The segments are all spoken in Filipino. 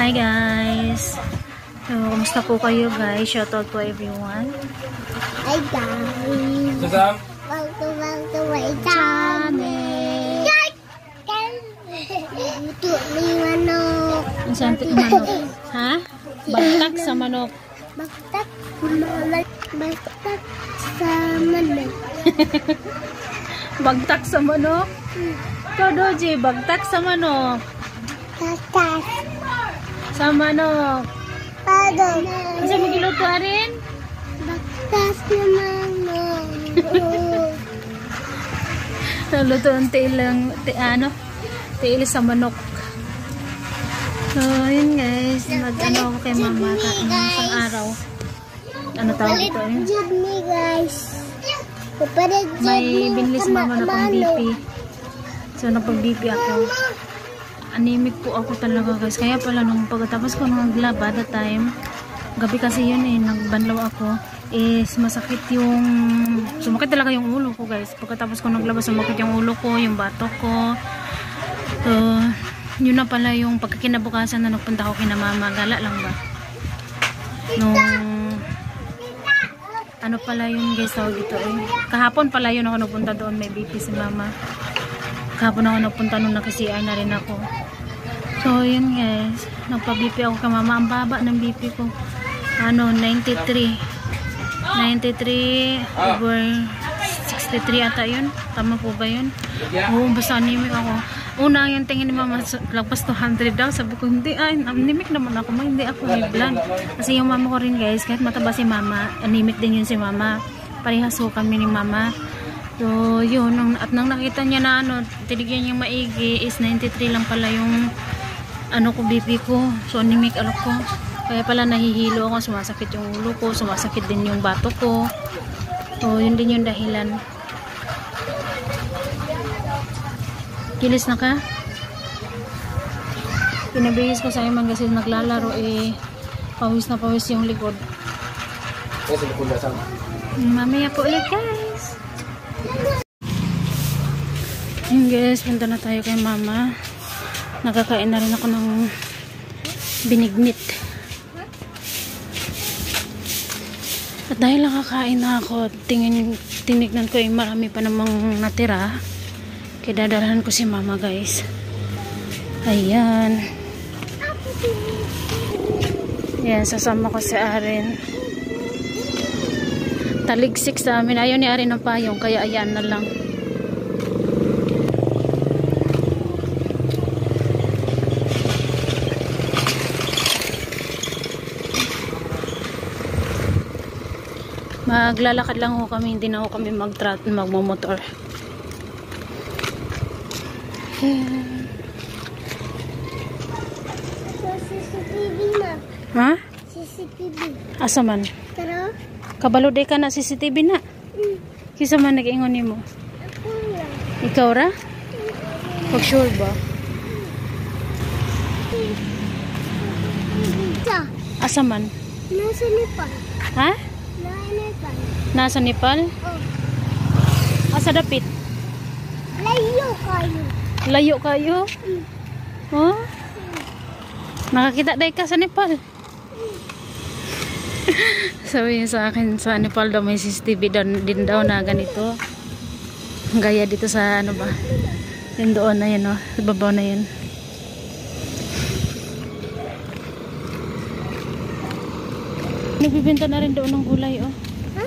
Hi guys! So, kumusta po kayo guys? Shoutout to everyone. Hi guys! Welcome to my channel! Ito may manok. Saan manok? Ha? Bagtak sa manok. Bagtak sa manok. Bagtak sa manok? Ikaw Doji, bagtak sa manok. Bagtak sa manok. Pado. Isa magiluto rin? Bagtak sa manok. Naluto ang tiil sa manok. So, yun guys. Mag-ano ako kay mama isang araw. Ano tawag ito eh? May binili si mama na pang BP. So, napag-BP ako. Anemic po ako talaga guys. Kaya pala nung pagkatapos ko naglaba that time, gabi kasi yun eh, nagbanlaw ako. Masakit yung sumakit talaga yung ulo ko guys. Pagkatapos ko naglaba, sumakit yung ulo ko, yung batok ko. So, yun na pala yung pagkakinabukasan na nagpunta ko kina mama. Gala lang ba? Nung ano pala yun guys, tawag dito eh. Kahapon pala yun ako nagpunta doon, may BP si mama. Kahapon ako nagpunta nung nakisian na rin ako. So yun guys, nagpa-BP ako kay mama. Ang baba ng BP ko. 93 over 63 ata yun. Tama po ba yun? Oo, basta anemic ako. Una yung tingin ni mama, lagpas 200 daw. Sabi ko, hindi, anemic naman ako. Hindi ako may blood. Kasi yung mama ko rin guys, kahit mataba si mama, anemic din yun si mama. Parehas ko kami ni mama. So yun, at nang nakita niya na tinigyan niya maigi is 93 lang pala yung ko, BP ko. So anemic ko. Kaya pala nahihilo ako, sumasakit yung ulo ko, sumasakit din yung batok ko. So yun din yung dahilan. Kilis na ka? Pinabihis ko sa iman kasi naglalaro pawis na pawis yung likod. Mamaya po ulit guys. Yun guys, punta na tayo kay mama. Nakakain na rin ako ng binignit. At dahil nakakain na ako, tinignan ko marami pa namang natira. Kaya dadalhan ko si mama guys. Ayan. Ayan, sasama ko si Aren. Taligsik sa amin. Ayaw ni Aren ng payong, kaya ayan na lang. Maglalakad lang ho kami, hindi na ho kami magmomotor. CCTV na. Ha? CCTV. Asa man? Tara. Kabalo day ka na CCTV na. Kisa man nag-ingon nimo? Ako lang. Ikaw ra? Pag sure ba? Asa man? Nasa Nepal. Ha? Nepal. Nasa Nepal? Oh. Asa dapit? Layo kayo. Layo kayo? Oh? Nakakita day ka sa Nepal? Sabi niya sa akin, sa Nepal daw may CCTV din daw na ganito. Gaya dito sa ano ba? Yung doon na yun, sa babaw na yun. Nagbibenta na rin doon ng gulay, oh. Huh?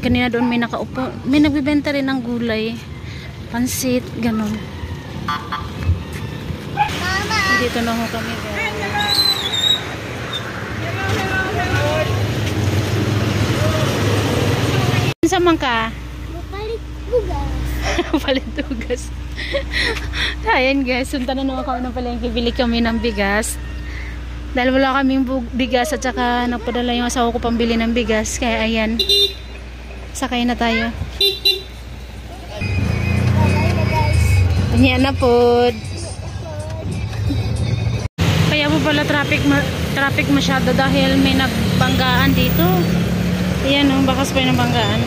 Kanina doon may nakaupo. May nagbibenta rin ng gulay. Pansit, ganun. Mama! Dito na ho kami, guys. Saan man ka? Palit bugas. Palit bugas. Ayan guys, sunta na naman kami ng palengke. Bili kami ng bigas. Dahil wala kaming bigas at saka nagpadala yung asawa ko pambili ng bigas. Kaya ayan, sakay na tayo. Ayan na po. Kaya po pala traffic masyado dahil may nagbanggaan dito. Ayan o, bakas pa yung nabanggaan.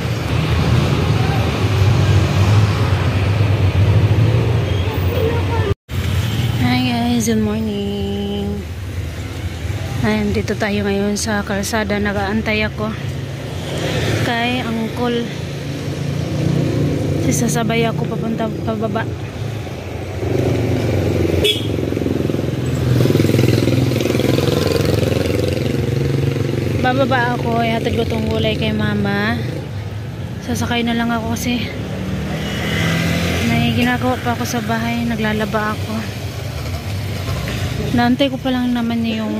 Hi guys, good morning. Ayan, dito tayo ngayon sa kalsada. Nagaantay ako kay Uncle. Sasabay ako papunta pababa. Bababa ako, ihatid ko tong gulay kay mama. Sasakay na lang ako kasi may ginagawa pa ako sa bahay. Naglalaba ako. Naantay ko pa lang naman yung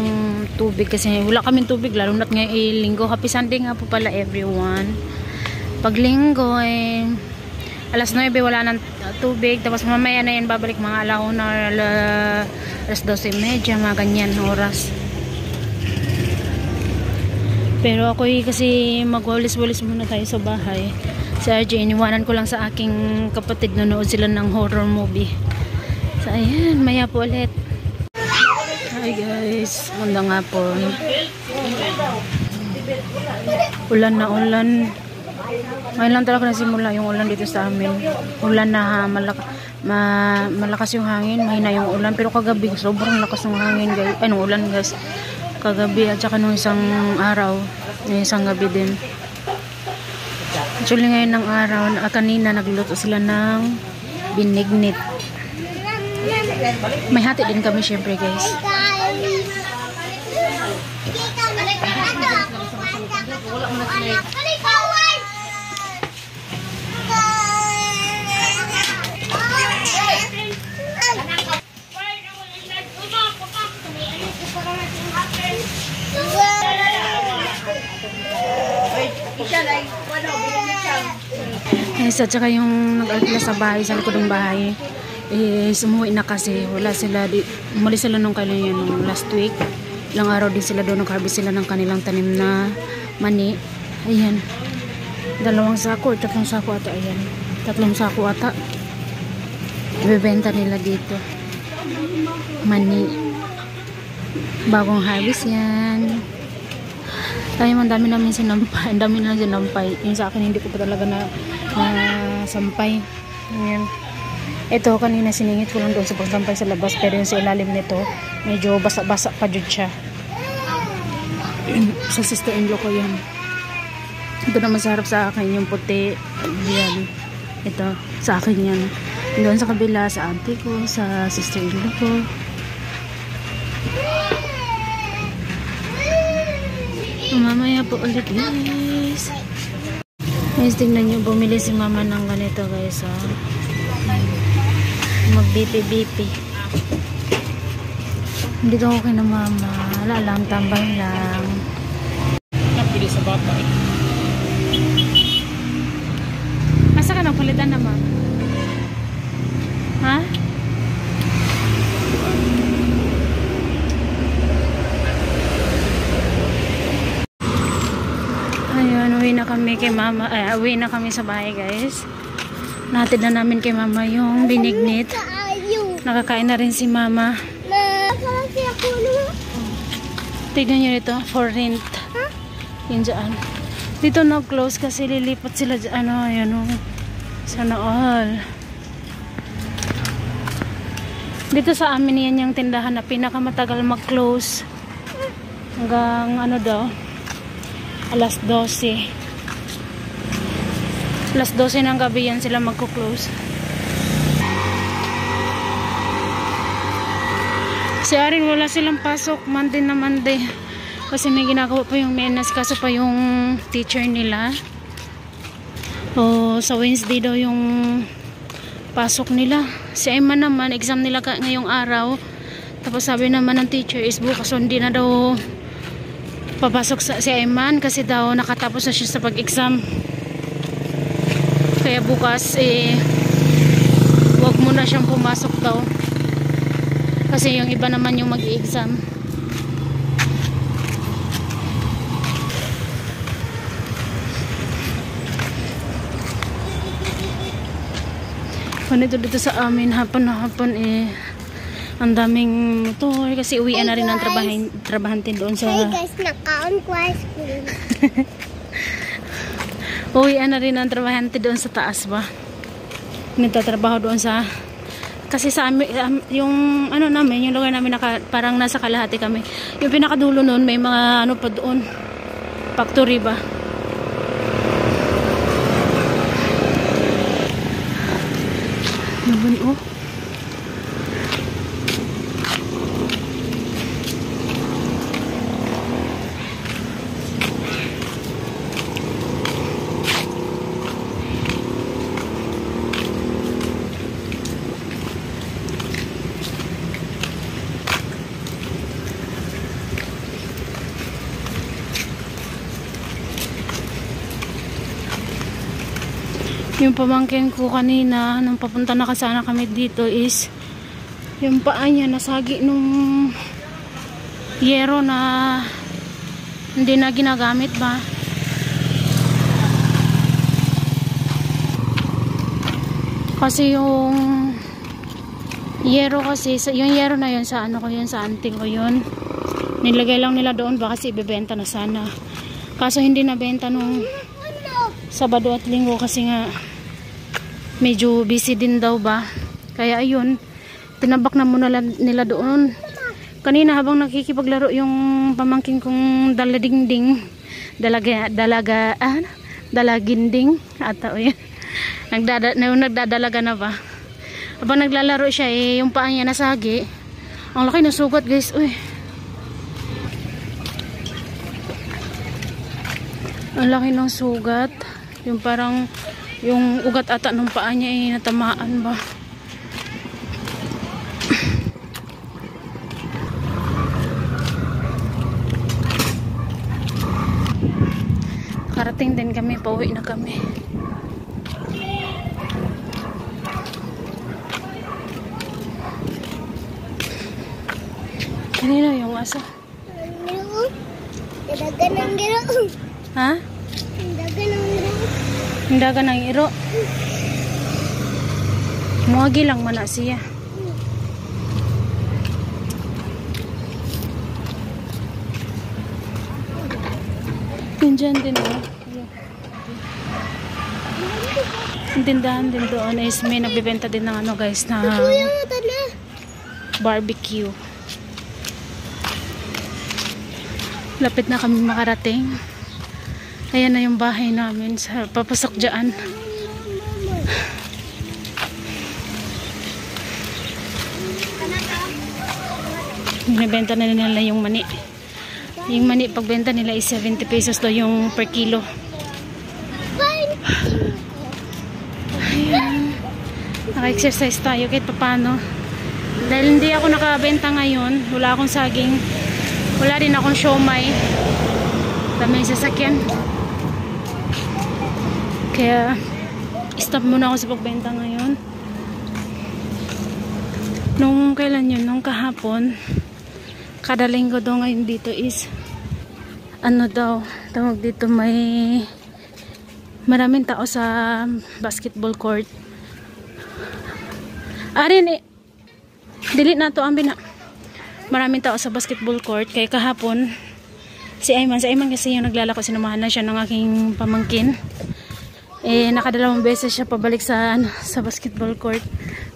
tubig kasi wala kaming tubig lalo na't ngayong linggo. Happy Sunday nga po pala everyone. Pag linggo alas 9 wala nang tubig, tapos mamaya na yan babalik mga alauna, alas 12:30 mga ganyan oras. Pero ako kasi magwalis-walis muna tayo sa bahay. Si RJ iniwanan ko lang sa aking kapatid, nanood sila ng horror movie. So ayan, maya po ulit. Hi guys, magandang hapon. Ulan na ulan. Ngayon lang talaga nasimula yung ulan dito sa amin. Ulan na malakas yung hangin, mahina yung ulan. Pero kagabi sobrang lakas ng hangin guys. Ay, nung ulan guys. Kagabi at saka nung isang araw, isang gabi din. Actually ngayon ng araw, kanina nagluto sila ng binignit. May hati din kami syempre guys. At saka yung nag-alala sa bahay, sa likod ng bahay, umuwi na kasi wala sila, umalis sila nung kailan yun, nung last week. Ilang araw din sila doon, nag-harvest sila ng kanilang tanim na mani. Ayan, 2 sako, 3 sako ata. Ayan, 3 sako ata ibebenta nila dito, mani, bagong harvest yan. Ay, ang dami namin sinampay. Ang dami na sinampay. Yung sa akin, hindi ko pa talaga na sampay. Ayan. Ito, kanina siningit ko lang doon sa pagsampay sa labas. Pero yung sa ilalim nito, medyo basa-basa pa dyan siya. Sa sister-in-law ko yan. Ito na masarap sa akin, yung puti. Yan. Ito, sa akin yan. Doon sa kabila, sa auntie ko, sa sister-in-law ko. Mamaya po ulit guys. Guys, tingnan nyo, bumili si mama ng ganito guys. Mag-BP-BP. Dito ako kay na mama. Wala lang, tambay lang. Napili sa bata eh. Masa ka nagpalitan naman? Ha? Ayun, uwi na kami kay mama. Uwi na kami sa bahay guys. Nahatid na namin kay mama yung binignit. Nakakain na rin si mama. Tignan nyo dito, for rent. Yun dyan. Dito na close kasi lilipat sila dyan. Ano, yun o. Sana all. Dito sa amin yan yung tindahan na pinakamatagal mag-close. Hanggang ano daw, alas 12. Alas 12 ng gabi yan sila magko-close. Si Arin wala silang pasok Monday na Monday. Kasi may ginagawa pa yung menas, kaso pa yung teacher nila. O sa Wednesday daw yung pasok nila. Si Emma naman, exam nila ngayong araw. Tapos sabi naman ng teacher is bukas, so hindi na daw papasok si Ayman kasi daw nakatapos na siya sa pag-exam. Kaya bukas wag muna siyang pumasok daw. Kasi yung iba naman yung mag-i-exam. Ganito dito sa amin hapon na hapon ang daming motor kasi uwian na rin ang trabahante doon sa... Hey guys, nakaon ko ice cream. Uwian na rin ang trabahante doon sa taas ba. Nagtatrabaho doon sa kasi sa amin, yung ano namin, yung lugar namin parang nasa kalahati kami. Yung pinakadulo nun, may mga ano pa doon, factory ba. Naman oh. Yung pamangkin ko kanina, nung papunta na kasana kami dito is, yung paa niya nasagi nung yero na hindi na ginagamit ba. Kasi yung yero kasi, yung yero na yun sa ano ko yun, sa auntie ko yun. Nilagay lang nila doon ba kasi ibebenta na sana. Kaso hindi nabenta nung Sabado at Linggo kasi nga medyo busy din daw ba. Kaya ayun, tinabak na muna nila doon. Kanina habang nakikipaglaro yung pamangkin kong daladingding, dalaginding ata o yan. Nagdadalaga na ba. Habang naglalaro siya yung paa niya nasagi. Ang laki ng sugat guys. Uy. Ang laki ng sugat. Yung parang yung ugat ata ng paa niya natamaan ba. Karating din kami, pauwi na kami. Kanina yung asa? Dagan ng giro. Ha? Dagan ng giro. Dagan ng iro. Muagi lang man na siya. Diyan din Ang tindahan din doon is may nagbebenta din ng ano guys na barbecue. Lapit na kami makarating. Ayan na yung bahay namin. Papasok dyan. Binibenta na nila yung mani. Yung mani pagbenta nila is 70 pesos daw yung per kilo. Ayan. Naka-exercise tayo kahit paano. Dahil hindi ako nakabenta ngayon. Wala akong saging. Wala rin akong siomay. Daming sasakyan. Kaya stop muna ako sa pagbenta ngayon. Nung kailan yun? Nung kahapon. Kada linggo daw ngayon dito is ano daw, tawag dito may maraming tao sa basketball court. Arin delete na to ang bina. Maraming tao sa basketball court kaya kahapon si Ayman kasi yung naglalako, sinamahan na siya ng aking pamangkin. Nakadalawang beses siya pabalik sa basketball court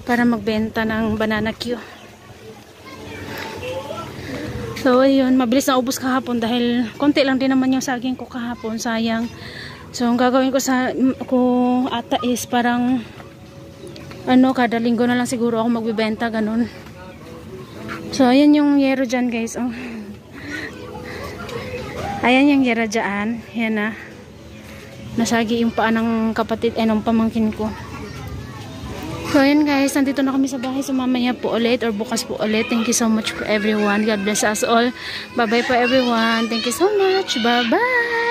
para magbenta ng banana Q. So ayun, mabilis na ubos kahapon dahil konti lang din naman yung saging ko kahapon, sayang. So ang gagawin ko ata is parang kada linggo na lang siguro ako magbibenta ganun. So ayan yung yero dyan guys. Oh. Ayan yung yero dyan. Yan na. Nasagi yung paa ng kapatid ng pamangkin ko. So ayan guys, nandito na kami sa bahay. So mamaya po ulit or bukas po ulit. Thank you so much for everyone. God bless us all. Bye bye po everyone. Thank you so much. Bye bye.